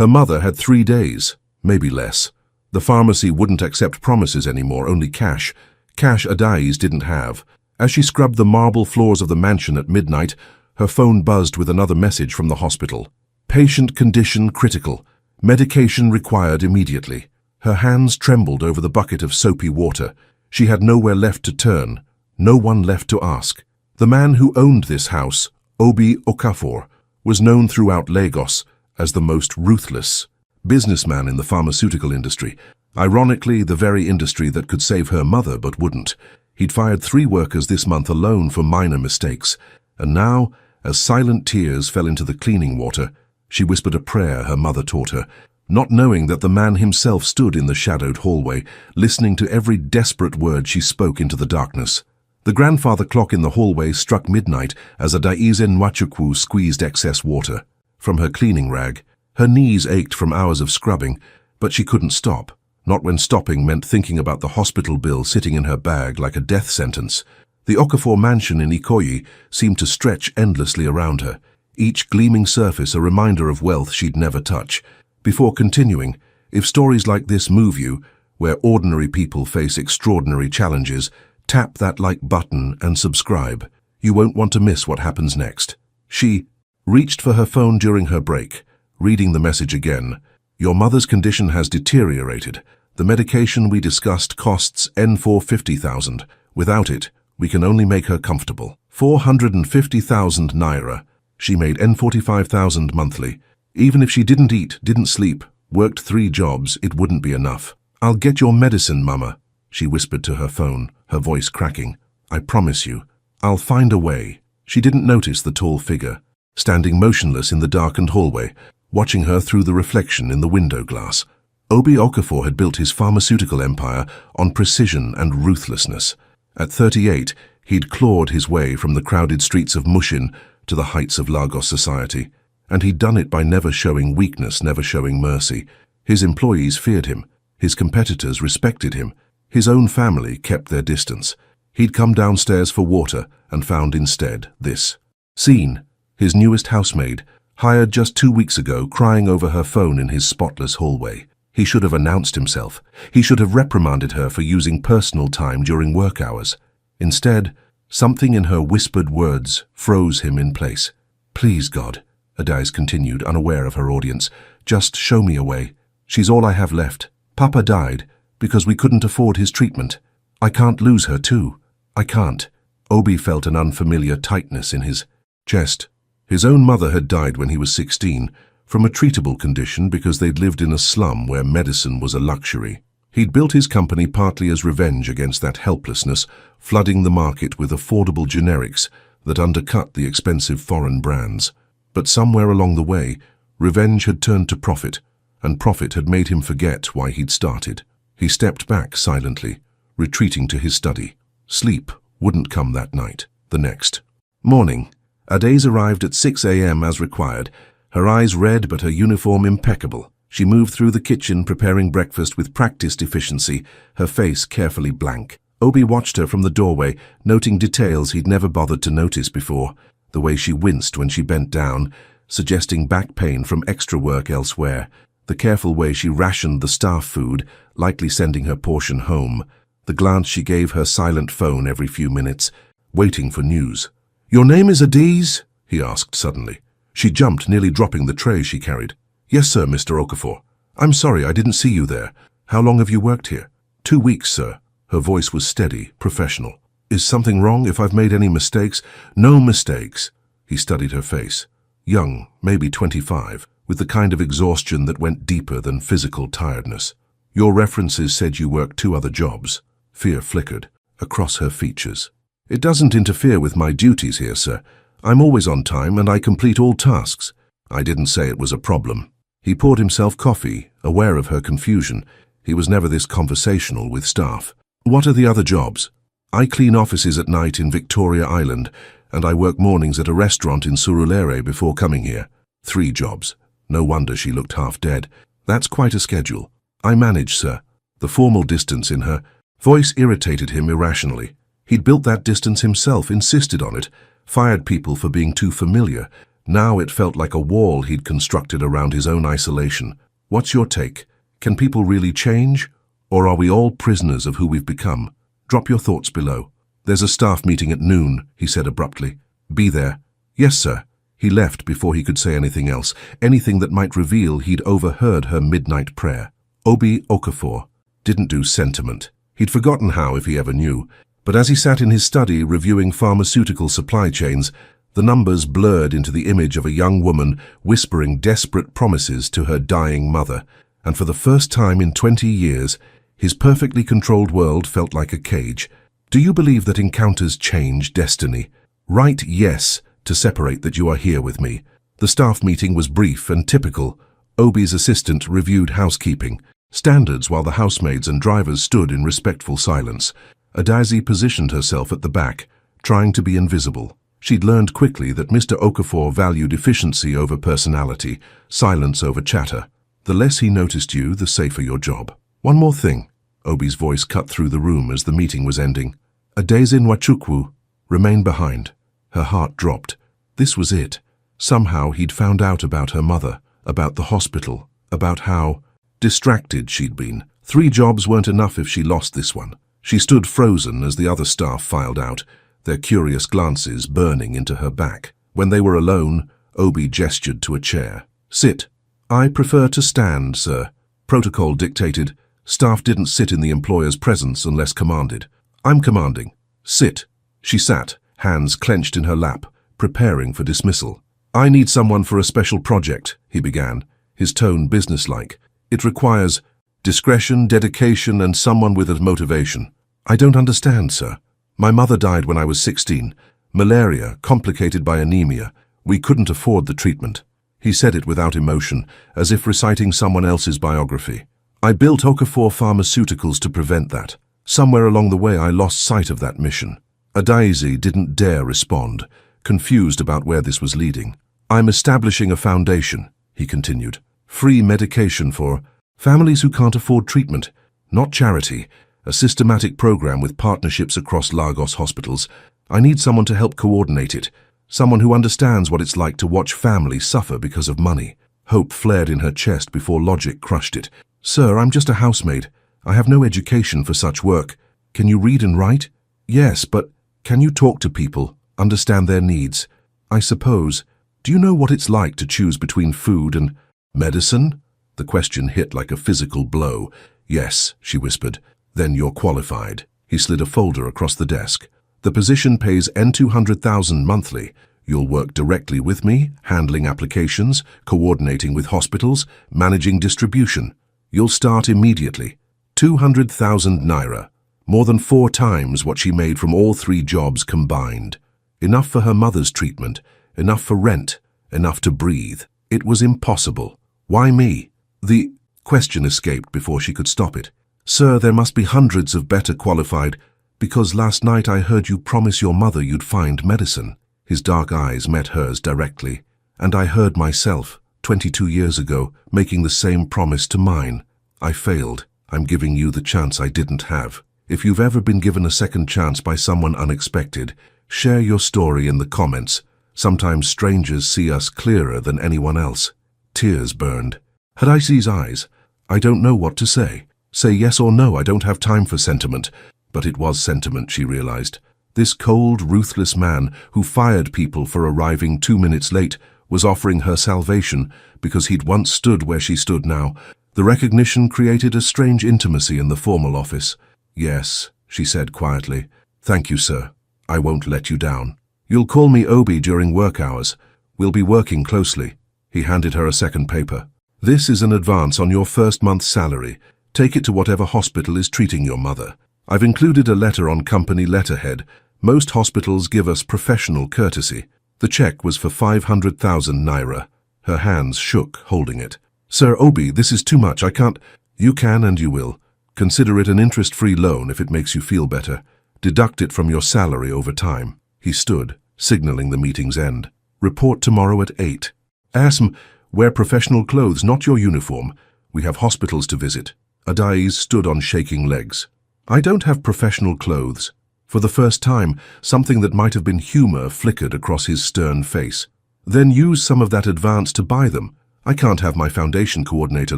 Her mother had 3 days, maybe less. The pharmacy wouldn't accept promises anymore, only cash. Cash Adais didn't have. As she scrubbed the marble floors of the mansion at midnight, her phone buzzed with another message from the hospital. Patient condition critical. Medication required immediately. Her hands trembled over the bucket of soapy water. She had nowhere left to turn, no one left to ask. The man who owned this house, Obi Okafor, was known throughout Lagos as the most ruthless businessman in the pharmaceutical industry. Ironically, the very industry that could save her mother but wouldn't. He'd fired 3 workers this month alone for minor mistakes. And now, as silent tears fell into the cleaning water, she whispered a prayer her mother taught her, not knowing that the man himself stood in the shadowed hallway, listening to every desperate word she spoke into the darkness. The grandfather clock in the hallway struck midnight as Adaize Nwachukwu squeezed excess water from her cleaning rag. Her knees ached from hours of scrubbing, but she couldn't stop. Not when stopping meant thinking about the hospital bill sitting in her bag like a death sentence. The Okafor mansion in Ikoyi seemed to stretch endlessly around her, each gleaming surface a reminder of wealth she'd never touch. Before continuing, if stories like this move you, where ordinary people face extraordinary challenges, tap that like button and subscribe. You won't want to miss what happens next. She reached for her phone during her break, reading the message again. Your mother's condition has deteriorated. The medication we discussed costs N450,000. Without it, we can only make her comfortable. 450,000 naira. She made N45,000 monthly. Even if she didn't eat, didn't sleep, worked 3 jobs, it wouldn't be enough. I'll get your medicine, Mama, she whispered to her phone, her voice cracking. I promise you. I'll find a way. She didn't notice the tall figure, standing motionless in the darkened hallway, watching her through the reflection in the window glass. Obi Okafor had built his pharmaceutical empire on precision and ruthlessness. At 38, he'd clawed his way from the crowded streets of Mushin to the heights of Lagos society. And he'd done it by never showing weakness, never showing mercy. His employees feared him. His competitors respected him. His own family kept their distance. He'd come downstairs for water and found instead this. Scene, his newest housemaid, hired just 2 weeks ago, crying over her phone in his spotless hallway. He should have announced himself. He should have reprimanded her for using personal time during work hours. Instead, something in her whispered words froze him in place. Please, God, Adaize continued, unaware of her audience. Just show me a way. She's all I have left. Papa died because we couldn't afford his treatment. I can't lose her too. I can't. Obi felt an unfamiliar tightness in his chest. His own mother had died when he was 16, from a treatable condition because they'd lived in a slum where medicine was a luxury. He'd built his company partly as revenge against that helplessness, flooding the market with affordable generics that undercut the expensive foreign brands. But somewhere along the way, revenge had turned to profit, and profit had made him forget why he'd started. He stepped back silently, retreating to his study. Sleep wouldn't come that night. The next morning, Adaize arrived at 6 a.m. as required, her eyes red but her uniform impeccable. She moved through the kitchen preparing breakfast with practiced efficiency, her face carefully blank. Obi watched her from the doorway, noting details he'd never bothered to notice before. The way she winced when she bent down, suggesting back pain from extra work elsewhere. The careful way she rationed the staff food, likely sending her portion home. The glance she gave her silent phone every few minutes, waiting for news. Your name is Adaize? He asked suddenly. She jumped, nearly dropping the tray she carried. Yes, sir, Mr. Okafor. I'm sorry, I didn't see you there. How long have you worked here? 2 weeks, sir. Her voice was steady, professional. Is something wrong if I've made any mistakes? No mistakes. He studied her face. Young, maybe 25, with the kind of exhaustion that went deeper than physical tiredness. Your references said you worked 2 other jobs. Fear flickered across her features. It doesn't interfere with my duties here, sir. I'm always on time and I complete all tasks. I didn't say it was a problem. He poured himself coffee, aware of her confusion. He was never this conversational with staff. What are the other jobs? I clean offices at night in Victoria Island, and I work mornings at a restaurant in Surulere before coming here. 3 jobs. No wonder she looked half dead. That's quite a schedule. I manage, sir. The formal distance in her voice irritated him irrationally. He'd built that distance himself, insisted on it, fired people for being too familiar, Now it felt like a wall he'd constructed around his own isolation. What's your take? Can people really change? Or are we all prisoners of who we've become? Drop your thoughts below. There's a staff meeting at noon, he said abruptly. Be there. Yes, sir. He left before he could say anything else, anything that might reveal he'd overheard her midnight prayer. Obi Okafor didn't do sentiment. He'd forgotten how, if he ever knew. But as he sat in his study reviewing pharmaceutical supply chains, the numbers blurred into the image of a young woman whispering desperate promises to her dying mother. And for the first time in 20 years, his perfectly controlled world felt like a cage. Do you believe that encounters change destiny? Write yes to separate that you are here with me. The staff meeting was brief and typical. Obi's assistant reviewed housekeeping standards while the housemaids and drivers stood in respectful silence. Adazi positioned herself at the back, trying to be invisible. She'd learned quickly that Mr. Okafor valued efficiency over personality, silence over chatter. The less he noticed you, the safer your job. One more thing. Obi's voice cut through the room as the meeting was ending. Adazi Nwachukwu remained behind. Her heart dropped. This was it. Somehow he'd found out about her mother, about the hospital, about how distracted she'd been. 3 jobs weren't enough if she lost this one. She stood frozen as the other staff filed out, their curious glances burning into her back. When they were alone, Obi gestured to a chair. Sit. I prefer to stand, sir. Protocol dictated. Staff didn't sit in the employer's presence unless commanded. I'm commanding. Sit. She sat, hands clenched in her lap, preparing for dismissal. I need someone for a special project, he began, his tone businesslike. It requires discretion, dedication, and someone with a motivation. I don't understand, sir. My mother died when I was 16. Malaria, complicated by anemia. We couldn't afford the treatment. He said it without emotion, as if reciting someone else's biography. I built Okafor Pharmaceuticals to prevent that. Somewhere along the way I lost sight of that mission. Adazi didn't dare respond, confused about where this was leading. I'm establishing a foundation, he continued. Free medication for families who can't afford treatment, not charity. A systematic program with partnerships across Lagos hospitals. I need someone to help coordinate it. Someone who understands what it's like to watch families suffer because of money. Hope flared in her chest before logic crushed it. Sir, I'm just a housemaid. I have no education for such work. Can you read and write? Yes, but can you talk to people, understand their needs? I suppose. Do you know what it's like to choose between food and medicine? The question hit like a physical blow. Yes, she whispered. Then you're qualified. He slid a folder across the desk. The position pays N200,000 monthly. You'll work directly with me, handling applications, coordinating with hospitals, managing distribution. You'll start immediately. 200,000 naira. More than 4 times what she made from all 3 jobs combined. Enough for her mother's treatment, enough for rent, enough to breathe. It was impossible. Why me? The question escaped before she could stop it. Sir, there must be hundreds of better qualified, because last night I heard you promise your mother you'd find medicine. His dark eyes met hers directly, and I heard myself, 22 years ago, making the same promise to mine. I failed. I'm giving you the chance I didn't have. If you've ever been given a second chance by someone unexpected, share your story in the comments. Sometimes strangers see us clearer than anyone else. Tears burned. Hadaisi's eyes. I don't know what to say. Say yes or no, I don't have time for sentiment. But it was sentiment, she realized. This cold, ruthless man who fired people for arriving 2 minutes late was offering her salvation because he'd once stood where she stood now. The recognition created a strange intimacy in the formal office. Yes, she said quietly. Thank you, sir. I won't let you down. You'll call me Obi during work hours. We'll be working closely. He handed her a second paper. This is an advance on your first month's salary. Take it to whatever hospital is treating your mother. I've included a letter on company letterhead. Most hospitals give us professional courtesy. The check was for 500,000 naira. Her hands shook, holding it. Sir Obi, this is too much. I can't. You can and you will. Consider it an interest-free loan if it makes you feel better. Deduct it from your salary over time. He stood, signaling the meeting's end. Report tomorrow at 8. Asm, wear professional clothes, not your uniform. We have hospitals to visit. Adais stood on shaking legs. I don't have professional clothes. For the first time, something that might have been humor flickered across his stern face. Then use some of that advance to buy them. I can't have my foundation coordinator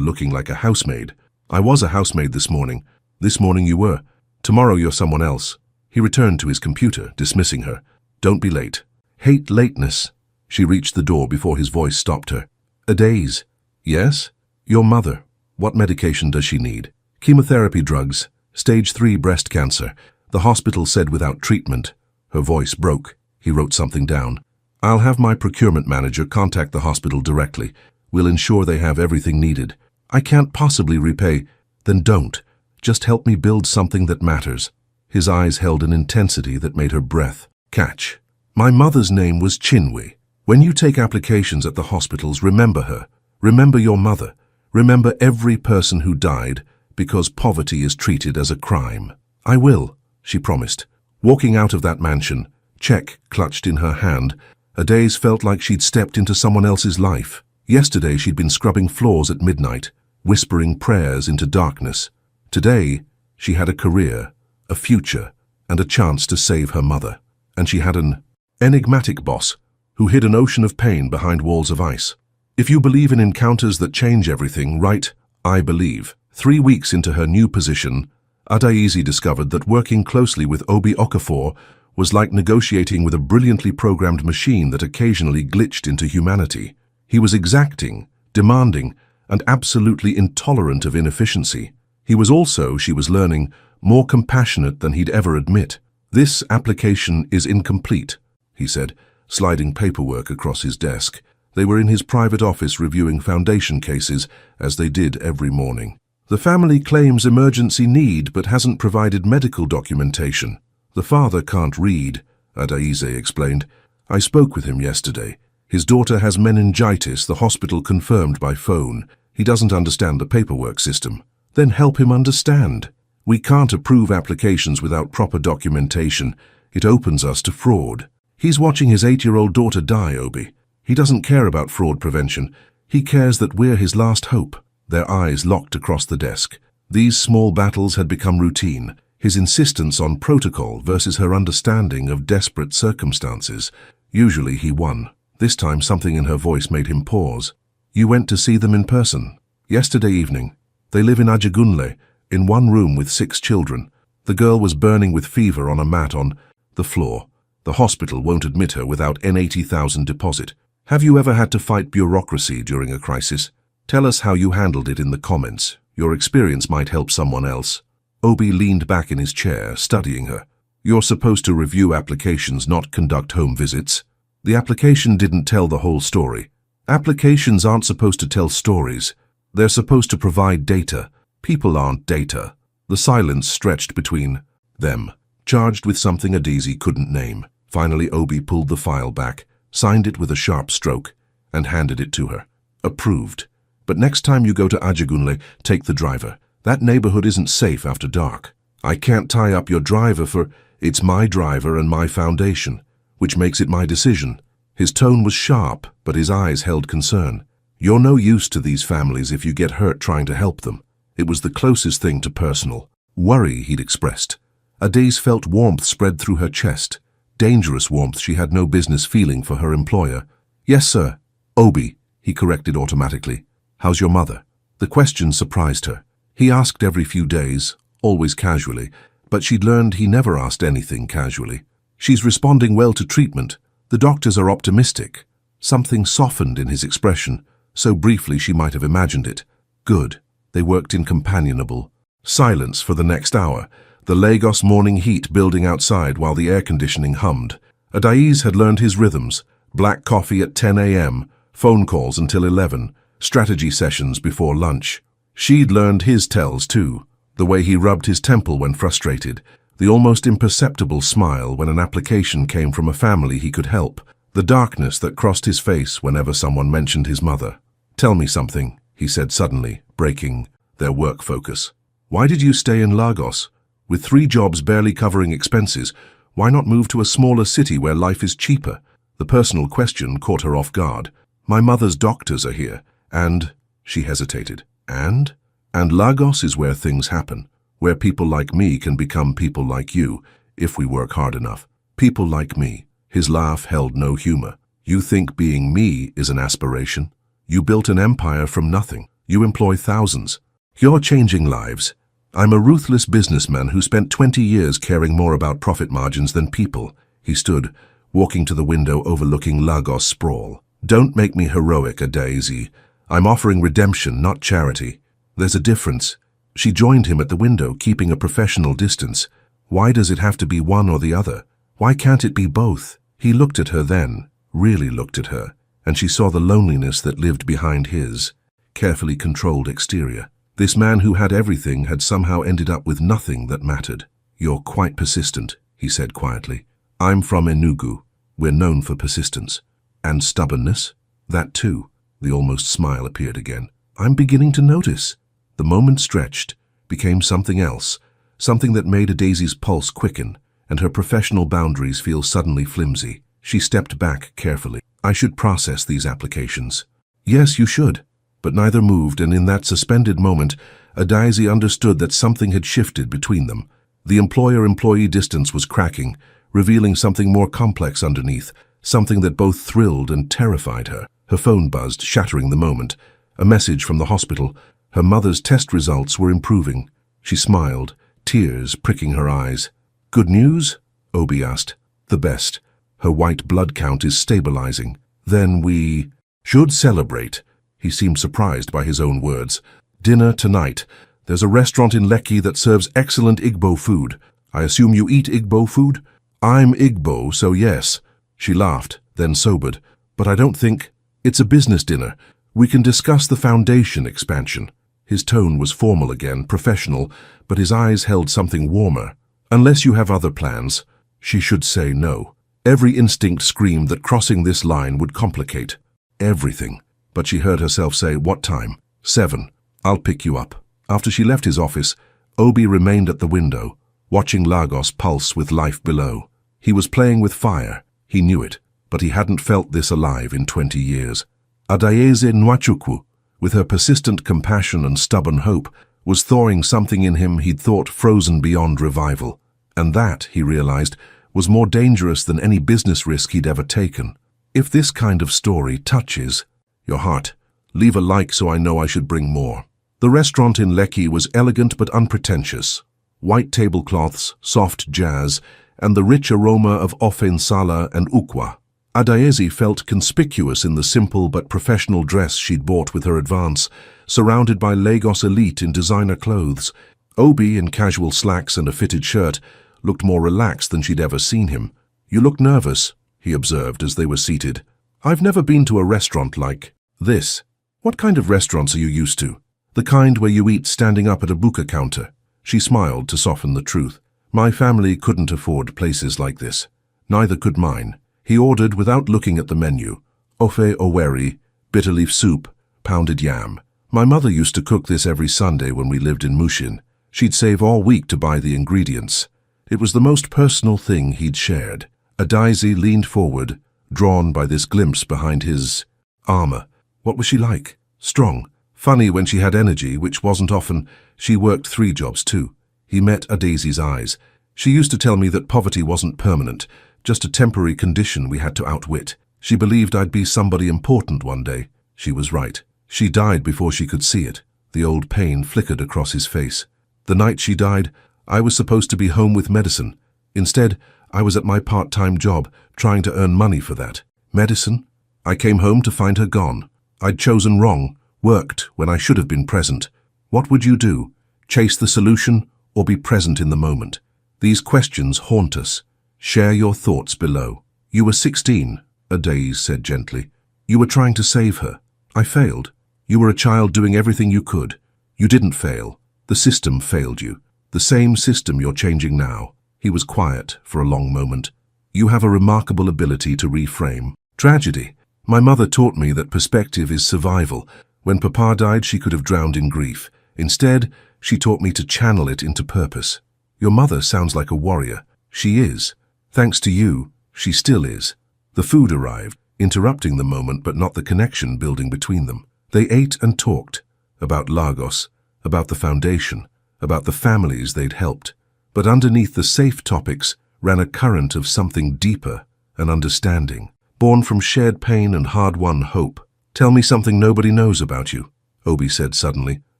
looking like a housemaid. I was a housemaid this morning. This morning you were. Tomorrow you're someone else. He returned to his computer, dismissing her. Don't be late. Hate lateness. She reached the door before his voice stopped her. A daze. Yes? Your mother. What medication does she need? Chemotherapy drugs. Stage 3 breast cancer. The hospital said without treatment. Her voice broke. He wrote something down. I'll have my procurement manager contact the hospital directly. We'll ensure they have everything needed. I can't possibly repay. Then don't. Just help me build something that matters. His eyes held an intensity that made her breath catch. My mother's name was Chinwe. When you take applications at the hospitals, remember her. Remember your mother. Remember every person who died, because poverty is treated as a crime. I will, she promised. Walking out of that mansion, check clutched in her hand, a daze felt like she'd stepped into someone else's life. Yesterday she'd been scrubbing floors at midnight, whispering prayers into darkness. Today, she had a career, a future, and a chance to save her mother. And she had an enigmatic boss who hid an ocean of pain behind walls of ice. If you believe in encounters that change everything, write, I believe. 3 weeks into her new position, Adaizi discovered that working closely with Obi Okafor was like negotiating with a brilliantly programmed machine that occasionally glitched into humanity. He was exacting, demanding, and absolutely intolerant of inefficiency. He was also, she was learning, more compassionate than he'd ever admit. This application is incomplete, he said, sliding paperwork across his desk. They were in his private office reviewing foundation cases, as they did every morning. The family claims emergency need but hasn't provided medical documentation. The father can't read, Adaize explained. I spoke with him yesterday. His daughter has meningitis, the hospital confirmed by phone. He doesn't understand the paperwork system. Then help him understand. We can't approve applications without proper documentation. It opens us to fraud. He's watching his 8-year-old daughter die, Obi. He doesn't care about fraud prevention. He cares that we're his last hope. Their eyes locked across the desk. These small battles had become routine. His insistence on protocol versus her understanding of desperate circumstances. Usually he won. This time something in her voice made him pause. You went to see them in person. Yesterday evening. They live in Ajagunle, in one room with 6 children. The girl was burning with fever on a mat on the floor. The hospital won't admit her without an 80,000 deposit. Have you ever had to fight bureaucracy during a crisis? Tell us how you handled it in the comments. Your experience might help someone else. Obi leaned back in his chair, studying her. You're supposed to review applications, not conduct home visits. The application didn't tell the whole story. Applications aren't supposed to tell stories. They're supposed to provide data. People aren't data. The silence stretched between them, charged with something Adaize couldn't name. Finally, Obi pulled the file back, signed it with a sharp stroke, and handed it to her. Approved. But next time you go to Ajagunle, take the driver. That neighborhood isn't safe after dark. I can't tie up your driver for it's my driver and my foundation, which makes it my decision. His tone was sharp, but his eyes held concern. You're no use to these families if you get hurt trying to help them. It was the closest thing to personal worry he'd expressed. Adaize felt warmth spread through her chest. Dangerous warmth she had no business feeling for her employer. Yes, sir. Obi, he corrected automatically. How's your mother? The question surprised her. He asked every few days, always casually, but she'd learned he never asked anything casually. She's responding well to treatment. The doctors are optimistic. Something softened in his expression, so briefly she might have imagined it. Good. They worked in companionable silence for the next hour, the Lagos morning heat building outside while the air conditioning hummed. Adaize had learned his rhythms: black coffee at 10 a.m., phone calls until 11, strategy sessions before lunch. She'd learned his tells too, the way he rubbed his temple when frustrated, the almost imperceptible smile when an application came from a family he could help, the darkness that crossed his face whenever someone mentioned his mother. Tell me something, he said suddenly, breaking their work focus. Why did you stay in Lagos? With 3 jobs barely covering expenses, why not move to a smaller city where life is cheaper? The personal question caught her off guard. My mother's doctors are here, and... She hesitated. And Lagos is where things happen, where people like me can become people like you, if we work hard enough. People like me. His laugh held no humor. You think being me is an aspiration? You built an empire from nothing. You employ thousands. You're changing lives. I'm a ruthless businessman who spent 20 years caring more about profit margins than people. He stood, walking to the window overlooking Lagos sprawl. Don't make me heroic, Adaeze. I'm offering redemption, not charity. There's a difference. She joined him at the window, keeping a professional distance. Why does it have to be one or the other? Why can't it be both? He looked at her then, really looked at her, and she saw the loneliness that lived behind his carefully controlled exterior. This man who had everything had somehow ended up with nothing that mattered. You're quite persistent, he said quietly. I'm from Enugu. We're known for persistence. And stubbornness? That too. The almost smile appeared again. I'm beginning to notice. The moment stretched, became something else, something that made Adaeze's pulse quicken, and her professional boundaries feel suddenly flimsy. She stepped back carefully. I should process these applications. Yes, you should. But neither moved, and in that suspended moment, Adaeze understood that something had shifted between them. The employer-employee distance was cracking, revealing something more complex underneath, something that both thrilled and terrified her. Her phone buzzed, shattering the moment. A message from the hospital. Her mother's test results were improving. She smiled, tears pricking her eyes. Good news? Obi asked. The best. Her white blood count is stabilizing. Then we should celebrate. He seemed surprised by his own words. Dinner tonight. There's a restaurant in Lekki that serves excellent Igbo food. I assume you eat Igbo food? I'm Igbo, so yes. She laughed, then sobered. But I don't think... It's a business dinner. We can discuss the foundation expansion. His tone was formal again, professional, but his eyes held something warmer. Unless you have other plans. She should say no. Every instinct screamed that crossing this line would complicate everything. But she heard herself say, what time? 7. I'll pick you up. After she left his office, Obi remained at the window, watching Lagos pulse with life below. He was playing with fire. He knew it, but he hadn't felt this alive in 20 years. Adaeze Nwachukwu, with her persistent compassion and stubborn hope, was thawing something in him he'd thought frozen beyond revival. And that, he realized, was more dangerous than any business risk he'd ever taken. If this kind of story touches your heart, leave a like so I know I should bring more. The restaurant in Lekki was elegant but unpretentious. White tablecloths, soft jazz, and the rich aroma of ofe nsala and ukwa. Adaeze felt conspicuous in the simple but professional dress she'd bought with her advance, surrounded by Lagos elite in designer clothes. Obi, in casual slacks and a fitted shirt, looked more relaxed than she'd ever seen him. You look nervous, he observed as they were seated. I've never been to a restaurant like this. What kind of restaurants are you used to? The kind where you eat standing up at a buka counter. She smiled to soften the truth. My family couldn't afford places like this. Neither could mine. He ordered without looking at the menu. Ofe oweri, bitterleaf soup, pounded yam. My mother used to cook this every Sunday when we lived in Mushin. She'd save all week to buy the ingredients. It was the most personal thing he'd shared. Adaeze leaned forward, drawn by this glimpse behind his armor. What was she like? Strong. Funny when she had energy, which wasn't often. She worked 3 jobs too. He met Adaeze's eyes. She used to tell me that poverty wasn't permanent, just a temporary condition we had to outwit. She believed I'd be somebody important one day. She was right. She died before she could see it. The old pain flickered across his face. The night she died, I was supposed to be home with medicine. Instead, I was at my part-time job, trying to earn money for that. Medicine? I came home to find her gone. I'd chosen wrong, worked when I should have been present. What would you do? Chase the solution or be present in the moment? These questions haunt us. Share your thoughts below. You were 16, Adaeze said gently. You were trying to save her. I failed. You were a child doing everything you could. You didn't fail. The system failed you. The same system you're changing now. He was quiet for a long moment. You have a remarkable ability to reframe tragedy. My mother taught me that perspective is survival. When Papa died, she could have drowned in grief. Instead, she taught me to channel it into purpose. Your mother sounds like a warrior. She is. Thanks to you, she still is. The food arrived, interrupting the moment but not the connection building between them. They ate and talked about Lagos, about the foundation, about the families they'd helped. But underneath the safe topics ran a current of something deeper, an understanding. born from shared pain and hard-won hope. Tell me something nobody knows about you, Obi said suddenly,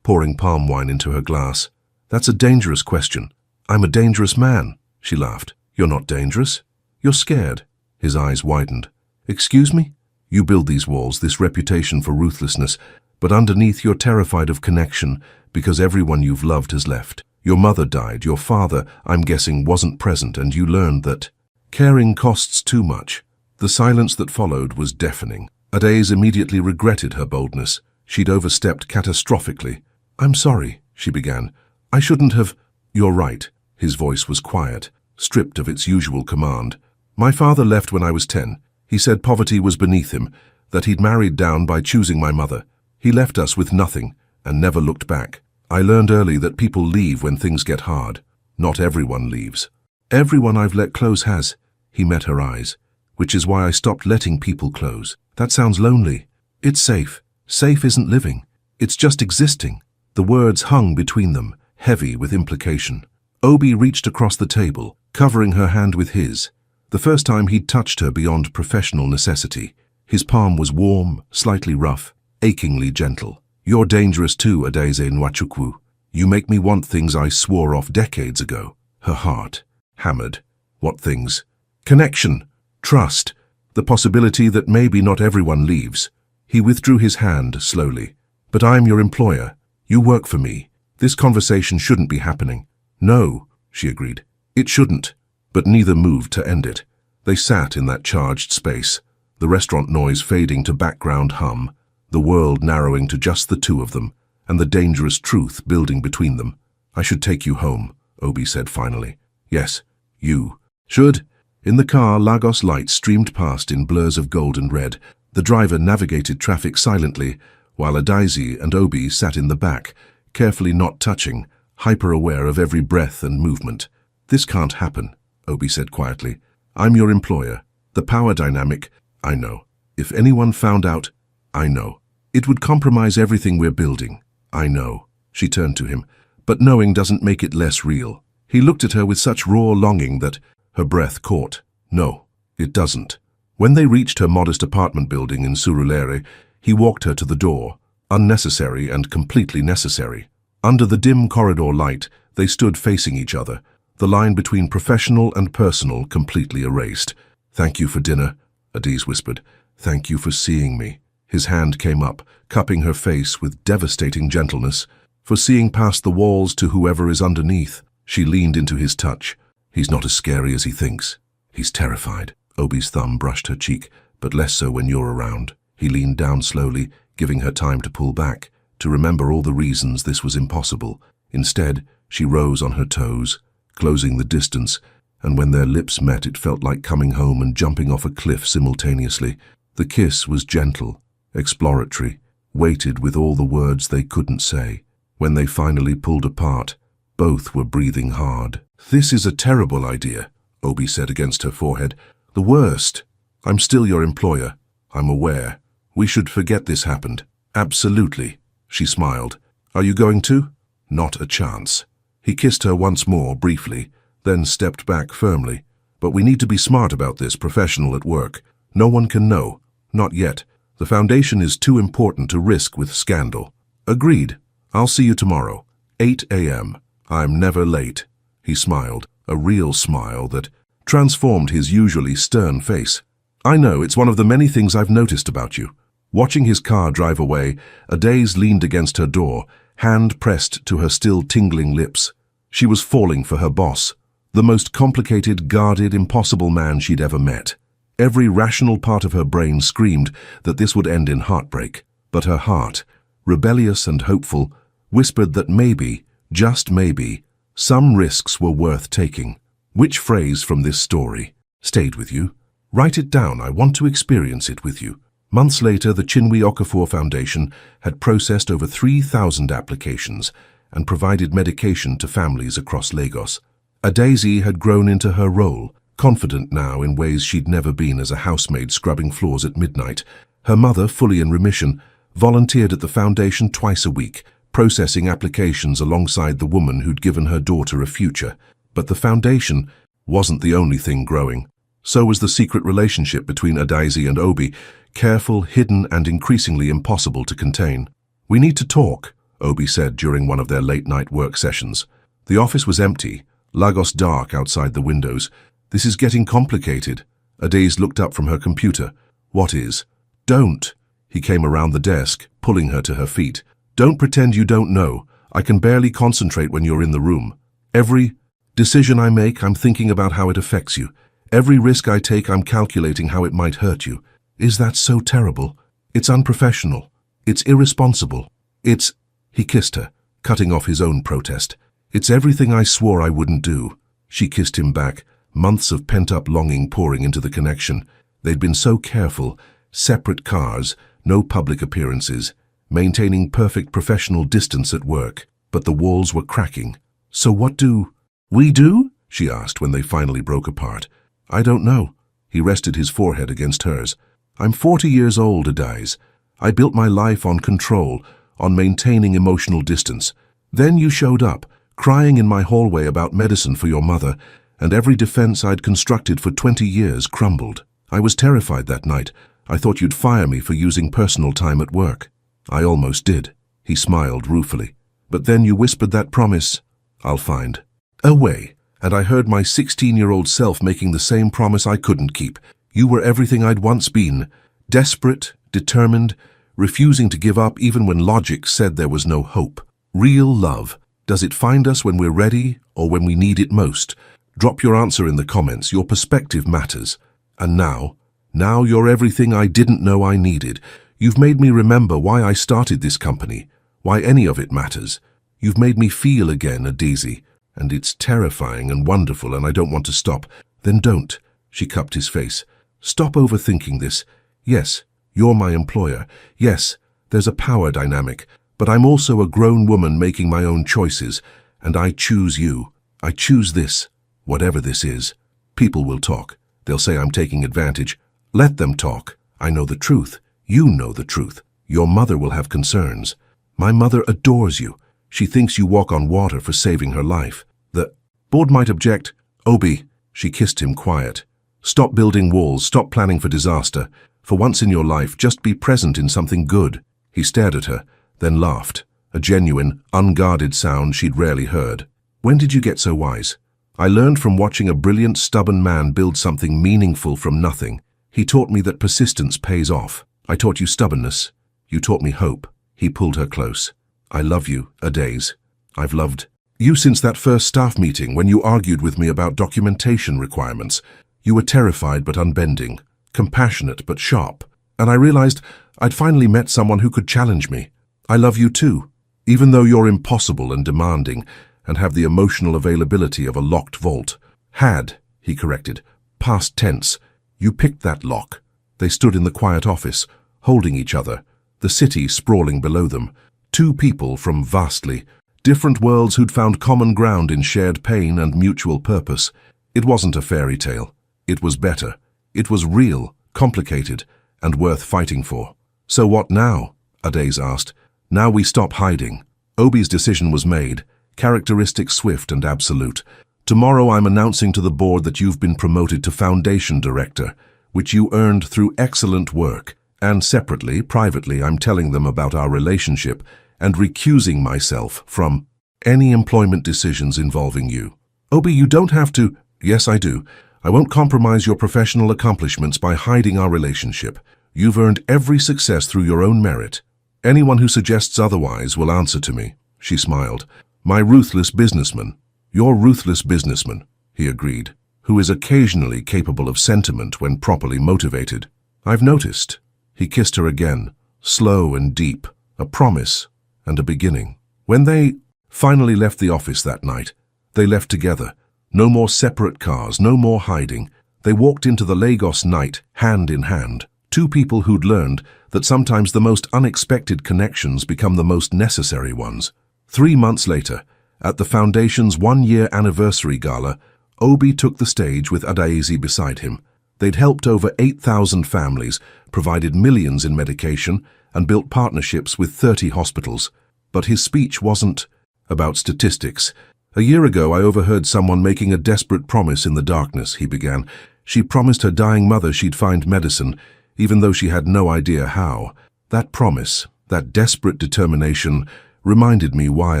pouring palm wine into her glass. That's a dangerous question. I'm a dangerous man, she laughed. You're not dangerous. You're scared. His eyes widened. Excuse me? You build these walls, this reputation for ruthlessness, but underneath you're terrified of connection because everyone you've loved has left. Your mother died, your father, I'm guessing, wasn't present, and you learned that caring costs too much. The silence that followed was deafening. Adaze immediately regretted her boldness. She'd overstepped catastrophically. I'm sorry, she began. I shouldn't have... You're right. His voice was quiet, stripped of its usual command. My father left when I was 10. He said poverty was beneath him, that he'd married down by choosing my mother. He left us with nothing and never looked back. I learned early that people leave when things get hard. Not everyone leaves. Everyone I've let close has. He met her eyes. Which is why I stopped letting people close. That sounds lonely. It's safe. Safe isn't living. It's just existing. The words hung between them, heavy with implication. Obi reached across the table, covering her hand with his. The first time he'd touched her beyond professional necessity. His palm was warm, slightly rough, achingly gentle. You're dangerous too, Adaze Nwachukwu. You make me want things I swore off decades ago. Her heart hammered. What things? Connection, trust, the possibility that maybe not everyone leaves. He withdrew his hand slowly. But I'm your employer. You work for me. This conversation shouldn't be happening. No, she agreed. It shouldn't. But neither moved to end it. They sat in that charged space, the restaurant noise fading to background hum, the world narrowing to just the two of them, and the dangerous truth building between them. I should take you home, Obi said finally. Yes, you should. In the car, Lagos lights streamed past in blurs of gold and red. The driver navigated traffic silently, while Adaze and Obi sat in the back, carefully not touching, hyper-aware of every breath and movement. This can't happen, Obi said quietly. I'm your employer. The power dynamic, I know. If anyone found out, I know. It would compromise everything we're building. I know. She turned to him. But knowing doesn't make it less real. He looked at her with such raw longing that her breath caught. No, it doesn't. When they reached her modest apartment building in Surulere, he walked her to the door, unnecessary and completely necessary. Under the dim corridor light, they stood facing each other, the line between professional and personal completely erased. Thank you for dinner, Adaze whispered. Thank you for seeing me. His hand came up, cupping her face with devastating gentleness. For seeing past the walls to whoever is underneath. She leaned into his touch. He's not as scary as he thinks. He's terrified. Obi's thumb brushed her cheek, but less so when you're around. He leaned down slowly, giving her time to pull back, to remember all the reasons this was impossible. Instead, she rose on her toes, closing the distance, and when their lips met it felt like coming home and jumping off a cliff simultaneously. The kiss was gentle, exploratory, weighted with all the words they couldn't say. When they finally pulled apart, both were breathing hard. This is a terrible idea, Obi said against her forehead. The worst. I'm still your employer. I'm aware. We should forget this happened. Absolutely. She smiled. Are you going to? Not a chance. He kissed her once more, briefly, then stepped back firmly. But we need to be smart about this, professional at work. No one can know. Not yet. The foundation is too important to risk with scandal. Agreed. I'll see you tomorrow. 8 a.m. I'm never late. He smiled, a real smile that transformed his usually stern face. I know, it's one of the many things I've noticed about you. Watching his car drive away, Adaze leaned against her door, hand pressed to her still tingling lips. She was falling for her boss, the most complicated, guarded, impossible man she'd ever met. Every rational part of her brain screamed that this would end in heartbreak, but her heart, rebellious and hopeful, whispered that maybe, just maybe, some risks were worth taking. Which phrase from this story stayed with you? Write it down. I want to experience it with you. Months later, the Chinwe Okafor Foundation had processed over 3,000 applications and provided medication to families across Lagos. Adaze had grown into her role, confident now in ways she'd never been as a housemaid scrubbing floors at midnight. Her mother, fully in remission, volunteered at the foundation twice a week, processing applications alongside the woman who'd given her daughter a future. But the foundation wasn't the only thing growing. So was the secret relationship between Adaise and Obi, careful, hidden, and increasingly impossible to contain. "We need to talk," Obi said during one of their late-night work sessions. The office was empty, Lagos dark outside the windows. "This is getting complicated." Adaise looked up from her computer. "What is?" "Don't." He came around the desk, pulling her to her feet. "Don't pretend you don't know. I can barely concentrate when you're in the room. Every decision I make, I'm thinking about how it affects you. Every risk I take, I'm calculating how it might hurt you. Is that so terrible? It's unprofessional. It's irresponsible. It's—" He kissed her, cutting off his own protest. "It's everything I swore I wouldn't do." She kissed him back, months of pent-up longing pouring into the connection. They'd been so careful, separate cars, no public appearances, maintaining perfect professional distance at work, but the walls were cracking. "So what do we do?" she asked when they finally broke apart. "I don't know." He rested his forehead against hers. "I'm 40 years old, Adaise. I built my life on control, on maintaining emotional distance. Then you showed up, crying in my hallway about medicine for your mother, and every defense I'd constructed for 20 years crumbled. I was terrified that night. I thought you'd fire me for using personal time at work." "I almost did." He smiled ruefully. "But then you whispered that promise, 'I'll find a way.' And I heard my 16-year-old self making the same promise I couldn't keep. You were everything I'd once been, desperate, determined, refusing to give up even when logic said there was no hope. Real love. Does it find us when we're ready or when we need it most? Drop your answer in the comments. Your perspective matters. And now you're everything I didn't know I needed. You've made me remember why I started this company, why any of it matters. You've made me feel again, Adaise, and it's terrifying and wonderful, and I don't want to stop." "Then don't." She cupped his face. "Stop overthinking this. Yes, you're my employer. Yes, there's a power dynamic, but I'm also a grown woman making my own choices, and I choose you. I choose this, whatever this is. People will talk. They'll say I'm taking advantage. Let them talk. I know the truth. You know the truth. Your mother will have concerns. My mother adores you. She thinks you walk on water for saving her life. The board might object." "Obi," she kissed him quiet. "Stop building walls, stop planning for disaster. For once in your life, just be present in something good." He stared at her, then laughed, a genuine, unguarded sound she'd rarely heard. "When did you get so wise?" "I learned from watching a brilliant, stubborn man build something meaningful from nothing. He taught me that persistence pays off. I taught you stubbornness. You taught me hope." He pulled her close. "I love you, Adaise. I've loved you since that first staff meeting when you argued with me about documentation requirements. You were terrified but unbending, compassionate but sharp. And I realized I'd finally met someone who could challenge me. I love you too, even though you're impossible and demanding and have the emotional availability of a locked vault." "Had," he corrected. Past tense. "You picked that lock." They stood in the quiet office, holding each other, the city sprawling below them. Two people from vastly different worlds who'd found common ground in shared pain and mutual purpose. It wasn't a fairy tale. It was better. It was real, complicated, and worth fighting for. "So what now?" Adaise asked. "Now we stop hiding." Obi's decision was made, characteristic, swift, and absolute. "Tomorrow I'm announcing to the board that you've been promoted to Foundation Director, which you earned through excellent work. And separately, privately, I'm telling them about our relationship and recusing myself from any employment decisions involving you." "Obi, you don't have to." "Yes, I do. I won't compromise your professional accomplishments by hiding our relationship. You've earned every success through your own merit. Anyone who suggests otherwise will answer to me." She smiled. "My ruthless businessman." "Your ruthless businessman," he agreed, "who is occasionally capable of sentiment when properly motivated. I've noticed." He kissed her again, slow and deep, a promise and a beginning. When they finally left the office that night, they left together. No more separate cars, no more hiding. They walked into the Lagos night, hand in hand. Two people who'd learned that sometimes the most unexpected connections become the most necessary ones. 3 months later, at the Foundation's 1-year anniversary gala, Obi took the stage with Adaise beside him. They'd helped over 8,000 families, provided millions in medication, and built partnerships with 30 hospitals. But his speech wasn't about statistics. "A year ago, I overheard someone making a desperate promise in the darkness," he began. She promised her dying mother she'd find medicine, even though she had no idea how. That promise, that desperate determination, reminded me why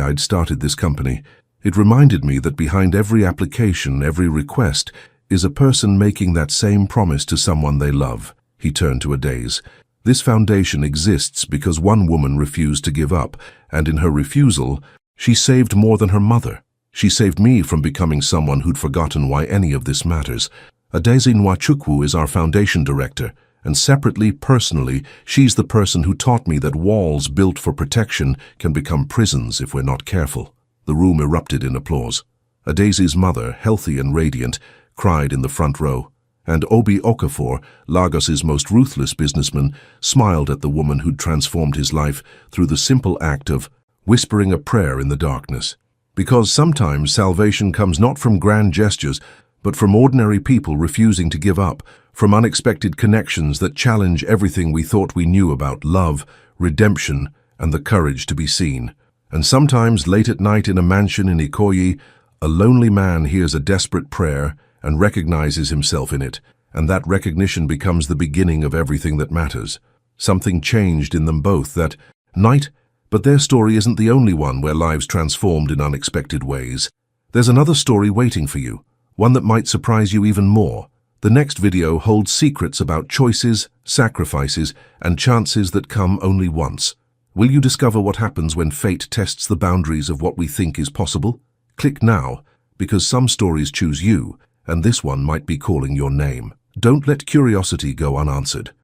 I'd started this company. It reminded me that behind every application, every request, is a person making that same promise to someone they love. He turned to Adaze. This foundation exists because one woman refused to give up, and in her refusal, she saved more than her mother. She saved me from becoming someone who'd forgotten why any of this matters. Adaze Nwachukwu is our foundation director, and separately, personally, she's the person who taught me that walls built for protection can become prisons if we're not careful. The room erupted in applause. Adaze's mother, healthy and radiant, cried in the front row, and Obi Okafor, Lagos's most ruthless businessman, smiled at the woman who'd transformed his life through the simple act of whispering a prayer in the darkness. Because sometimes salvation comes not from grand gestures, but from ordinary people refusing to give up, from unexpected connections that challenge everything we thought we knew about love, redemption, and the courage to be seen. And sometimes, late at night in a mansion in Ikoyi, a lonely man hears a desperate prayer and recognizes himself in it, and that recognition becomes the beginning of everything that matters. Something changed in them both that night, but their story isn't the only one where lives transformed in unexpected ways. There's another story waiting for you, one that might surprise you even more. The next video holds secrets about choices, sacrifices, and chances that come only once. Will you discover what happens when fate tests the boundaries of what we think is possible? Click now, because some stories choose you, and this one might be calling your name. Don't let curiosity go unanswered.